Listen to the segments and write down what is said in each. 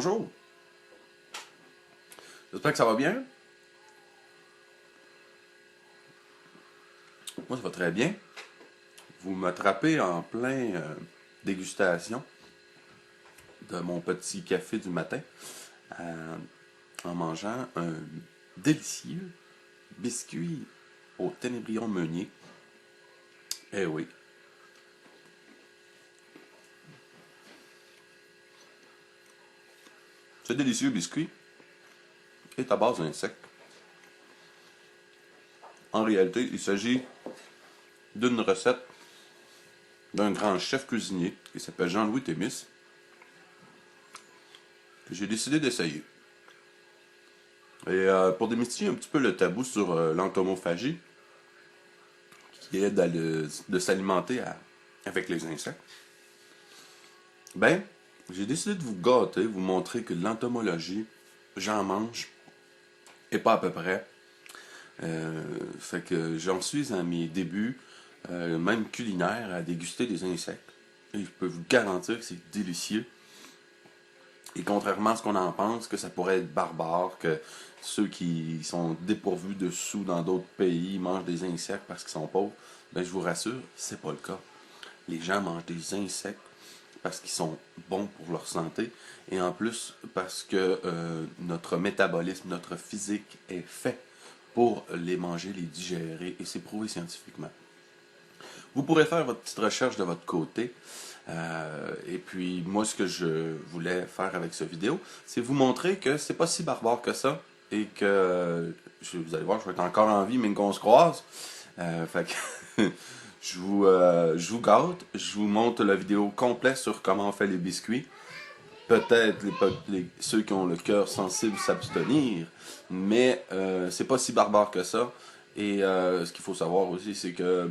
Bonjour. J'espère que ça va bien. Moi, ça va très bien. Vous m'attrapez en plein dégustation de mon petit café du matin en mangeant un délicieux biscuit au Ténébrion Meunier. Eh oui. Ce délicieux biscuit est à base d'insectes. En réalité, il s'agit d'une recette d'un grand chef cuisinier qui s'appelle Jean-Louis Thémis, que j'ai décidé d'essayer. Et pour démystifier un petit peu le tabou sur l'entomophagie, qui est de s'alimenter avec les insectes, ben, j'ai décidé de vous gâter, vous montrer que l'entomologie, j'en mange, et pas à peu près. Fait que j'en suis à mes débuts, même culinaires, à déguster des insectes. Et je peux vous garantir que c'est délicieux. Et contrairement à ce qu'on en pense, que ça pourrait être barbare, que ceux qui sont dépourvus de sous dans d'autres pays mangent des insectes parce qu'ils sont pauvres, ben je vous rassure, c'est pas le cas. Les gens mangent des insectes parce qu'ils sont bons pour leur santé et en plus parce que notre métabolisme, notre physique est fait pour les manger, les digérer et c'est prouvé scientifiquement. Vous pourrez faire votre petite recherche de votre côté. Et puis moi ce que je voulais faire avec cette vidéo, c'est vous montrer que c'est pas si barbare que ça et que vous allez voir, je vais être encore en vie mais qu'on se croise. Fait que je vous gâte, je vous montre la vidéo complète sur comment on fait les biscuits. Peut-être ceux qui ont le cœur sensible s'abstenir, mais c'est pas si barbare que ça. Et ce qu'il faut savoir aussi, c'est que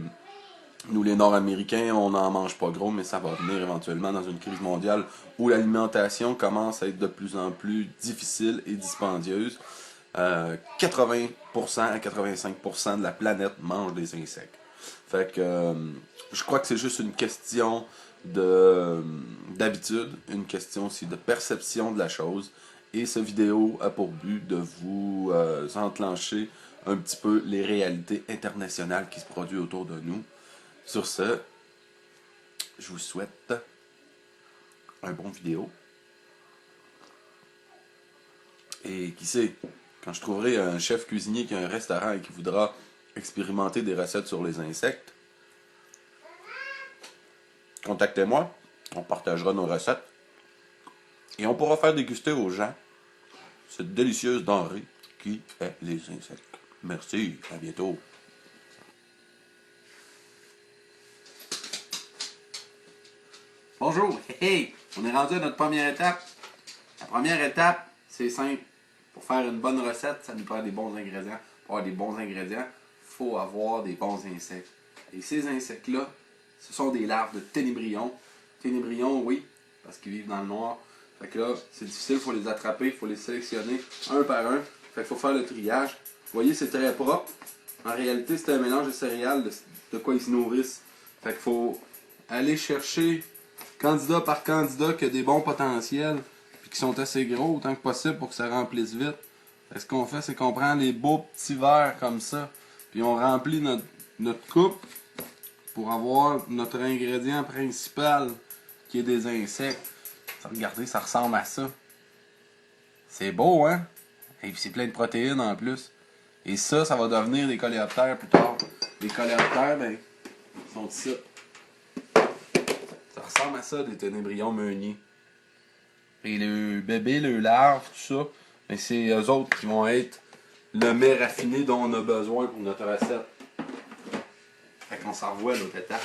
nous, les Nord-Américains, on n'en mange pas gros, mais ça va venir éventuellement dans une crise mondiale où l'alimentation commence à être de plus en plus difficile et dispendieuse. 80% à 85% de la planète mange des insectes. Fait que je crois que c'est juste une question d'habitude, une question aussi de perception de la chose. Et cette vidéo a pour but de vous enclencher un petit peu les réalités internationales qui se produisent autour de nous. Sur ce, je vous souhaite un bon vidéo. Et qui sait, quand je trouverai un chef cuisinier qui a un restaurant et qui voudra expérimenter des recettes sur les insectes, contactez-moi, on partagera nos recettes et on pourra faire déguster aux gens cette délicieuse denrée qui est les insectes. Merci, à bientôt. Bonjour, hey, on est rendu à notre première étape. La première étape, c'est simple. Pour faire une bonne recette, ça nous prend des bons ingrédients. Pour avoir des bons ingrédients, il faut avoir des bons insectes. Et ces insectes-là, ce sont des larves de ténébrions. Ténébrions, oui, parce qu'ils vivent dans le noir. Fait que là, c'est difficile, il faut les attraper, il faut les sélectionner un par un. Fait qu'il faut faire le triage. Vous voyez, c'est très propre. En réalité, c'est un mélange de céréales, de quoi ils se nourrissent. Fait qu'il faut aller chercher candidat par candidat qui a des bons potentiels puis qui sont assez gros autant que possible pour que ça remplisse vite. Ce qu'on fait, c'est qu'on prend les beaux petits verres comme ça, puis on remplit notre coupe pour avoir notre ingrédient principal qui est des insectes. Regardez, ça ressemble à ça. C'est beau, hein? Et puis c'est plein de protéines en plus. Et ça va devenir des coléoptères plus tard. Les coléoptères, ben, sont ça. Ça ressemble à ça, des ténébrions meuniers. Et le bébé, le larve, tout ça, ben c'est eux autres qui vont être le mets raffiné dont on a besoin pour notre recette. Fait qu'on s'en revoit à l'autre étape.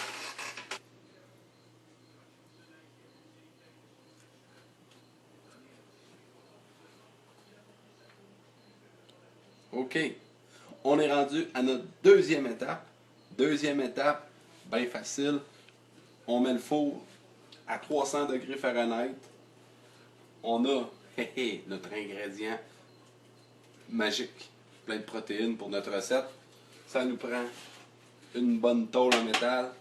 OK. On est rendu à notre deuxième étape. Deuxième étape, bien facile. On met le four à 300 degrés Fahrenheit. On a notre ingrédient magique, plein de protéines pour notre recette. Ça nous prend une bonne tôle en métal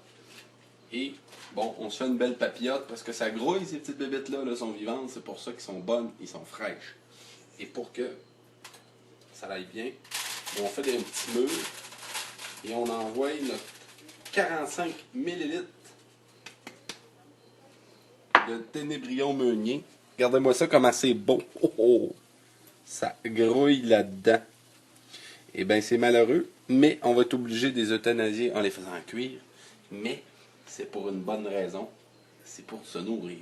et Bon, on se fait une belle papillote parce que ça grouille, ces petites bébites-là, là, sont vivantes. C'est pour ça qu'ils sont bonnes, ils sont fraîches. Et pour que ça aille bien, on fait des petits murs et on envoie notre 45 ml de Ténébrion Meunier. Regardez-moi ça comme c'est beau. Oh, oh. Ça grouille là-dedans. Eh bien, c'est malheureux, mais on va être obligé de les euthanasier en les faisant cuire. Mais c'est pour une bonne raison. C'est pour se nourrir.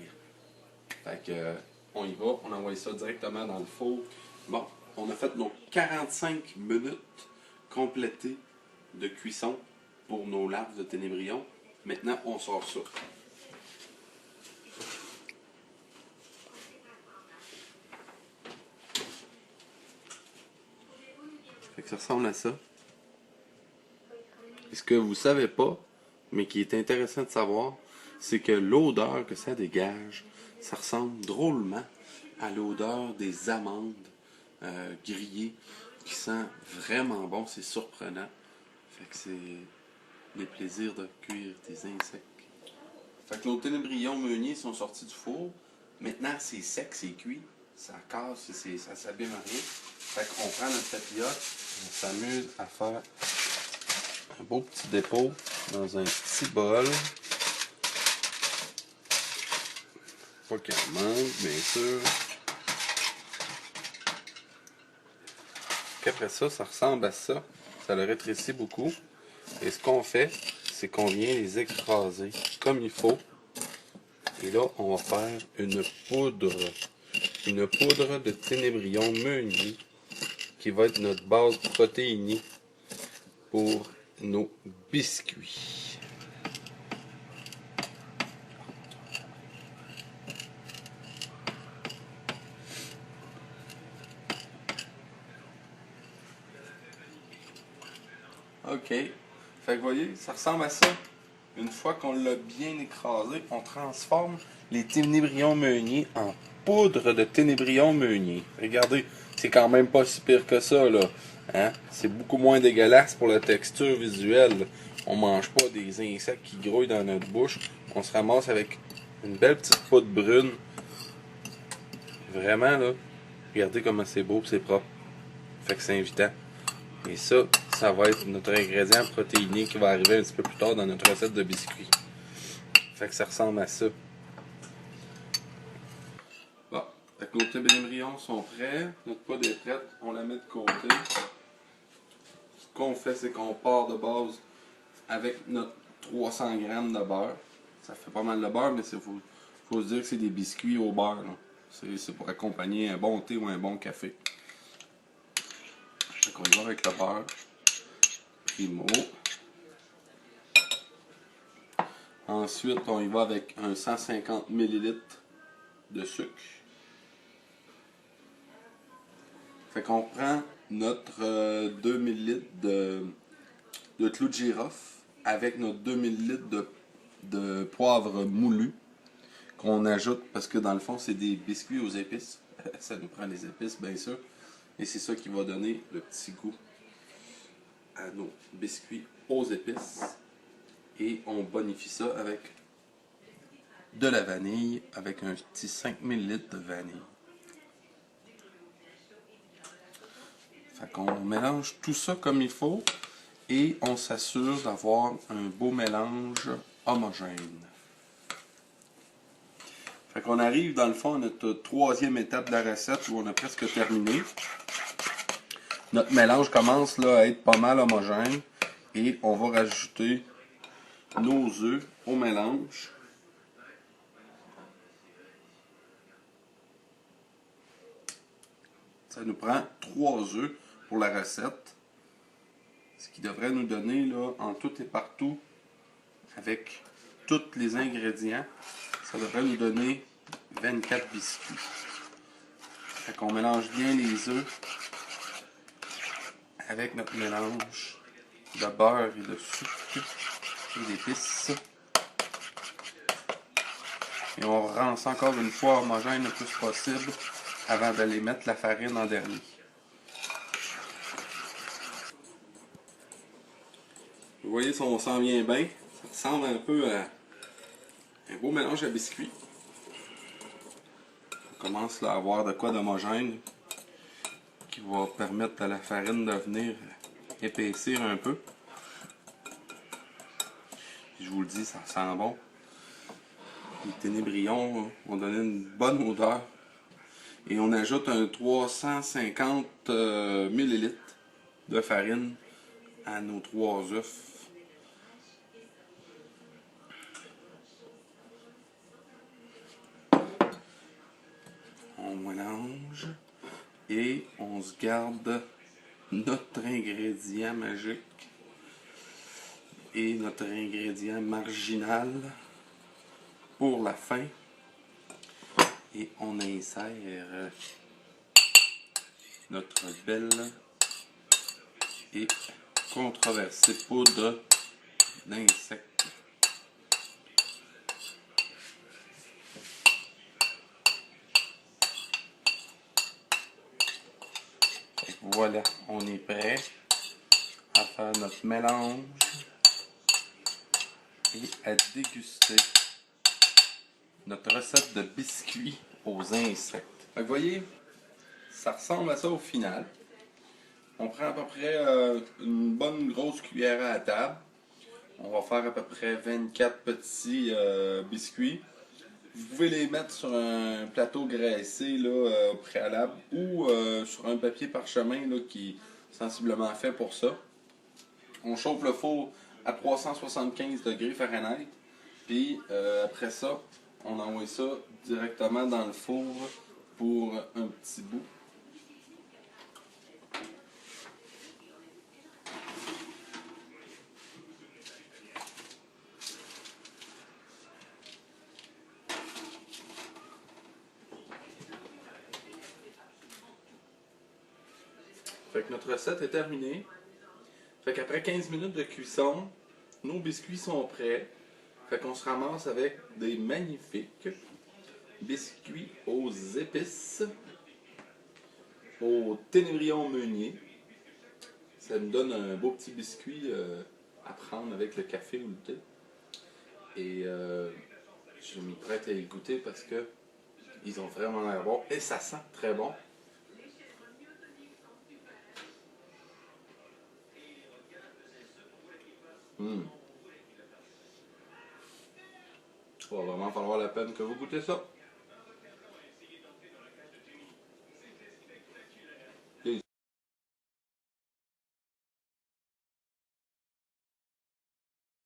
Fait que, on y va, on envoie ça directement dans le four. Bon, on a fait nos 45 minutes complétées de cuisson pour nos larves de ténébrion. Maintenant, on sort ça. Fait que ça ressemble à ça. Et ce que vous ne savez pas, mais qui est intéressant de savoir, c'est que l'odeur que ça dégage, ça ressemble drôlement à l'odeur des amandes grillées, qui sent vraiment bon, c'est surprenant. Fait que c'est des plaisirs de cuire des insectes. Fait que nos ténébrions meuniers sont sortis du four. Maintenant, c'est sec, c'est cuit. Ça casse, ça s'abîme rien. Fait qu'on prend notre papillote, on s'amuse à faire un beau petit dépôt dans un petit bol. Pas qu'il en manque, bien sûr. Qu'après ça, ça ressemble à ça. Ça le rétrécit beaucoup. Et ce qu'on fait, c'est qu'on vient les écraser comme il faut. Et là, on va faire une poudre. Une poudre de ténébrion meunier qui va être notre base protéinée pour nos biscuits. OK. Fait que vous voyez, ça ressemble à ça. Une fois qu'on l'a bien écrasé, on transforme les ténébrions meuniers en poudre de ténébrion meunier. Regardez, c'est quand même pas si pire que ça, là. Hein? C'est beaucoup moins dégueulasse pour la texture visuelle. On mange pas des insectes qui grouillent dans notre bouche. On se ramasse avec une belle petite poudre brune. Vraiment, là, regardez comment c'est beau et c'est propre. Fait que c'est invitant. Et ça, ça va être notre ingrédient protéiné qui va arriver un petit peu plus tard dans notre recette de biscuits. Fait que ça ressemble à ça. Bon, fait que nos ténébrions sont prêts. Notre poudre est prête. On la met de côté. Ce qu'on fait, c'est qu'on part de base avec notre 300 g de beurre. Ça fait pas mal de beurre, mais il faut se dire que c'est des biscuits au beurre. C'est pour accompagner un bon thé ou un bon café. Fait qu'on y va avec le beurre. Primo. Ensuite, on y va avec un 150 ml de sucre. Fait qu'on prend notre 2 ml de clou de girofle avec notre 2 ml de poivre moulu qu'on ajoute parce que dans le fond, c'est des biscuits aux épices. Ça nous prend les épices, bien sûr. Et c'est ça qui va donner le petit goût à nos biscuits aux épices. Et on bonifie ça avec de la vanille, avec un petit 5 ml de vanille. Fait qu'on mélange tout ça comme il faut et on s'assure d'avoir un beau mélange homogène. Fait qu'on arrive dans le fond à notre troisième étape de la recette où on a presque terminé. Notre mélange commence là, à être pas mal homogène et on va rajouter nos œufs au mélange. Ça nous prend 3 œufs pour la recette. Ce qui devrait nous donner là, en tout et partout, avec tous les ingrédients, ça devrait nous donner 24 biscuits. Fait qu'on mélange bien les œufs avec notre mélange de beurre et de sucre et d'épices. Et on rend ça encore une fois homogène le plus possible avant d'aller mettre la farine en dernier. Vous voyez, si on s'en vient bien, ça ressemble un peu Un beau mélange à biscuits. On commence là, à avoir de quoi d'homogène qui va permettre à la farine de venir épaissir un peu. Je vous le dis, ça sent bon. Les ténébrions ont donné une bonne odeur. Et on ajoute un 350 ml de farine à nos 3 œufs. On mélange et on se garde notre ingrédient magique et notre ingrédient marginal pour la fin. Et on insère notre belle et controversée poudre d'insectes. Voilà, on est prêt à faire notre mélange et à déguster notre recette de biscuits aux insectes. Fait que vous voyez, ça ressemble à ça au final. On prend à peu près une bonne grosse cuillère à la table. On va faire à peu près 24 petits biscuits. Vous pouvez les mettre sur un plateau graissé là, au préalable ou sur un papier parchemin là, qui est sensiblement fait pour ça. On chauffe le four à 375 degrés Fahrenheit. Puis après ça, on envoie ça directement dans le four pour un petit bout. Fait que notre recette est terminée. Fait qu'après 15 minutes de cuisson, nos biscuits sont prêts. Fait qu'on se ramasse avec des magnifiques biscuits aux épices, au ténébrion meunier. Ça me donne un beau petit biscuit à prendre avec le café ou le thé. Et je m'y prête à y goûter parce que ils ont vraiment l'air bons et ça sent très bon. Ça va vraiment falloir la peine que vous goûtez ça.